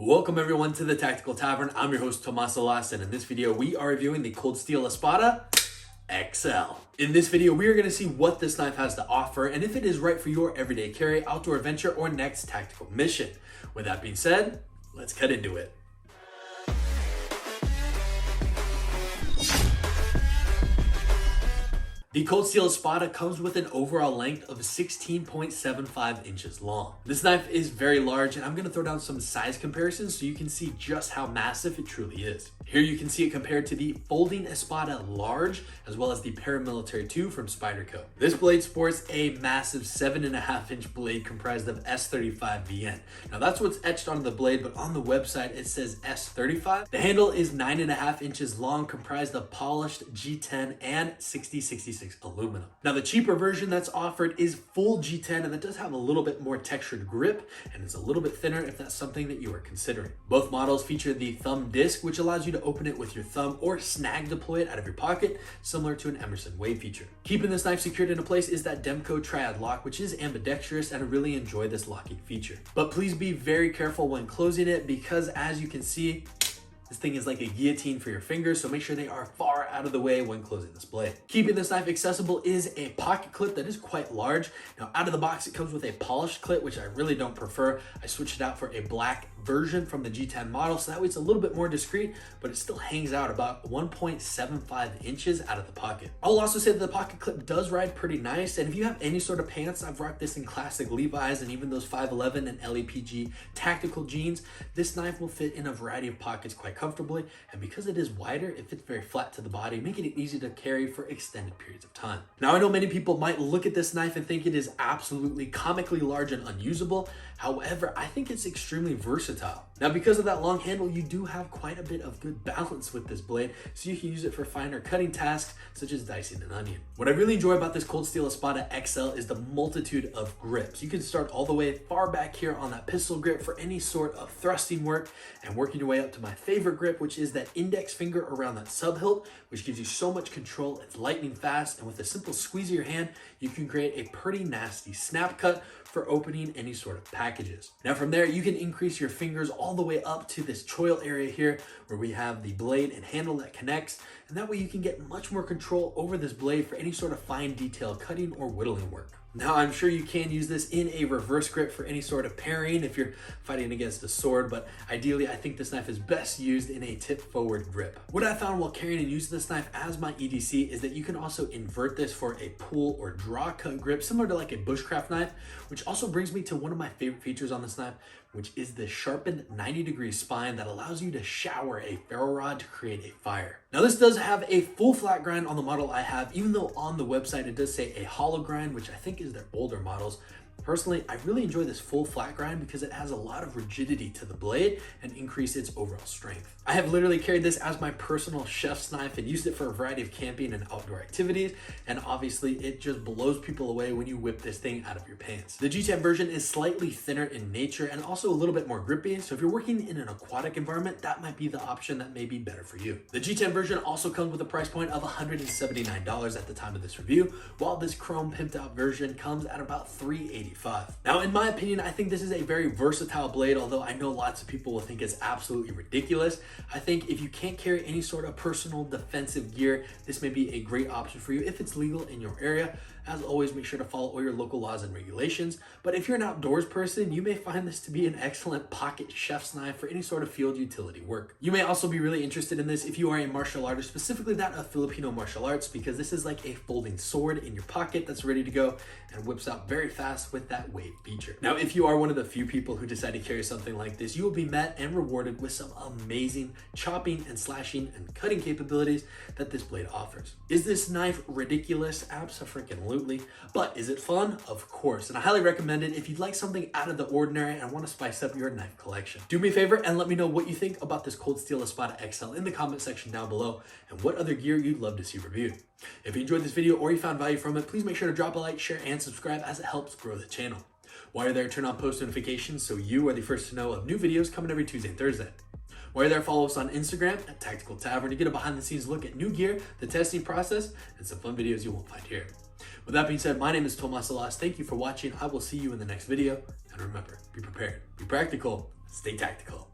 Welcome everyone to the Tactical Tavern. I'm your host Tomas Alas, and in this video we are reviewing the Cold Steel Espada XL. In this video we are going to see what this knife has to offer and if it is right for your everyday carry, outdoor adventure, or next tactical mission. With that being said, let's cut into it. The Cold Steel Espada comes with an overall length of 16.75 inches long. This knife is very large, and I'm going to throw down some size comparisons so you can see just how massive it truly is. Here you can see it compared to the folding Espada Large, as well as the Paramilitary 2 from Spyderco. This blade sports a massive 7.5 inch blade comprised of S35 VN. Now that's what's etched onto the blade, but on the website it says S35. The handle is 9.5 inches long, comprised of polished G10 and 6066 aluminum. Now the cheaper version that's offered is full G10, and that does have a little bit more textured grip and it's a little bit thinner if that's something that you are considering. Both models feature the thumb disc, which allows you to open it with your thumb or snag deploy it out of your pocket, similar to an Emerson Wave feature. Keeping this knife secured into place is that Demco Triad lock, which is ambidextrous, and I really enjoy this locking feature. But please be very careful when closing it, because as you can see, this thing is like a guillotine for your fingers, so make sure they are far out of the way when closing this blade. Keeping this knife accessible is a pocket clip that is quite large. Now out of the box it comes with a polished clip, which I really don't prefer. I switched it out for a black version from the G10 model, so that way it's a little bit more discreet, but it still hangs out about 1.75 inches out of the pocket. I'll also say that the pocket clip does ride pretty nice, and if you have any sort of pants, I've rocked this in classic Levi's and even those 511 and LEPG tactical jeans, this knife will fit in a variety of pockets quite comfortably, and because it is wider, it fits very flat to the body, making it easy to carry for extended periods of time. Now I know many people might look at this knife and think it is absolutely comically large and unusable. However, I think it's extremely versatile. Now because of that long handle, you do have quite a bit of good balance with this blade, so you can use it for finer cutting tasks such as dicing an onion. What I really enjoy about this Cold Steel Espada XL is the multitude of grips. You can start all the way far back here on that pistol grip for any sort of thrusting work, and working your way up to my favorite grip, which is that index finger around that sub hilt, which gives you so much control. It's lightning fast, and with a simple squeeze of your hand, you can create a pretty nasty snap cut for opening any sort of packages. Now from there, you can increase your fingers all the way up to this choil area here, where we have the blade and handle that connects, and that way you can get much more control over this blade for any sort of fine detail cutting or whittling work. Now, I'm sure you can use this in a reverse grip for any sort of parrying if you're fighting against a sword, but ideally, I think this knife is best used in a tip forward grip. What I found while carrying and using this knife as my EDC is that you can also invert this for a pull or draw cut grip, similar to like a bushcraft knife, which also brings me to one of my favorite features on this knife, which is the sharpened 90-degree spine that allows you to shower a ferro rod to create a fire. Now this does have a full flat grind on the model I have, even though on the website it does say a hollow grind, which I think is their older models. Personally, I really enjoy this full flat grind because it has a lot of rigidity to the blade and increase its overall strength. I have literally carried this as my personal chef's knife and used it for a variety of camping and outdoor activities, and obviously it just blows people away when you whip this thing out of your pants. The G10 version is slightly thinner in nature and also a little bit more grippy, so if you're working in an aquatic environment, that might be the option that may be better for you. The G10 version also comes with a price point of $179 at the time of this review, while this chrome pimped out version comes at about $385. Now, in my opinion, I think this is a very versatile blade, although I know lots of people will think it's absolutely ridiculous. I think if you can't carry any sort of personal defensive gear, this may be a great option for you if it's legal in your area. As always, make sure to follow all your local laws and regulations. But if you're an outdoors person, you may find this to be an excellent pocket chef's knife for any sort of field utility work. You may also be really interested in this if you are a martial artist, specifically that of Filipino martial arts, because this is like a folding sword in your pocket that's ready to go and whips out very fast with that wave feature. Now, if you are one of the few people who decide to carry something like this, you will be met and rewarded with some amazing chopping and slashing and cutting capabilities that this blade offers. Is this knife ridiculous? Abso-freaking-lutely. But is it fun? Of course, and I highly recommend it if you'd like something out of the ordinary and want to spice up your knife collection. Do me a favor and let me know what you think about this Cold Steel Espada XL in the comment section down below, and what other gear you'd love to see reviewed. If you enjoyed this video or you found value from it, please make sure to drop a like, share, and subscribe, as it helps grow the channel. While you're there, turn on post notifications so you are the first to know of new videos coming every Tuesday and Thursday. While you're there, follow us on Instagram at Tactical Tavern to get a behind-the-scenes look at new gear, the testing process, and some fun videos you won't find here. With that being said, my name is Tomas Alas. Thank you for watching. I will see you in the next video. And remember, be prepared, be practical, stay tactical.